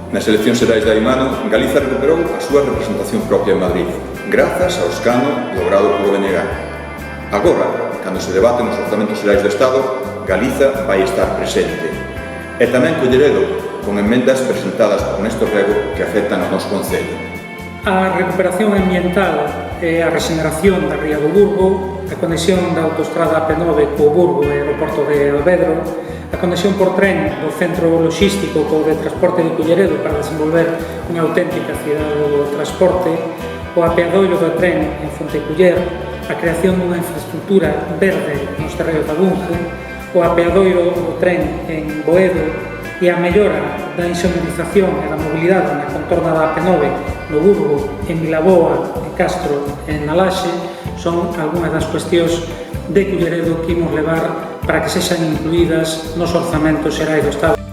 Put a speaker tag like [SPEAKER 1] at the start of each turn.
[SPEAKER 1] Nas eleccións xerais de hai un ano, Galiza recuperou a súa representación propia en Madrid, grazas ao escano logrado polo BNG. Agora, cando se debaten os orzamentos xerais do Estado, Galiza vai estar presente. E tamén Culleredo, con enmendas presentadas por Néstor Rego que afectan ao noso concello.
[SPEAKER 2] A recuperación ambiental e a regeneración da ría do Burgo, a conexión da autostrada AP9 co Burgo e o aeroporto de Alvedro, a conexión por tren do centro logístico co de transporte de Culleredo para desenvolver unha auténtica cidade do transporte, o apeadoiro do tren en Fonteculler, a creación dunha infraestructura verde nos terreos da Bunge, o apeadoiro do tren en Boedo e a mellora da insonorización e da mobilidade na contorna da AP9 no Burgo, en Vilaboa, en Castro e en Nalaxe son algunhas das cuestións de Culleredo que imos levar para que sexan incluídas nos orzamentos xerais do Estado.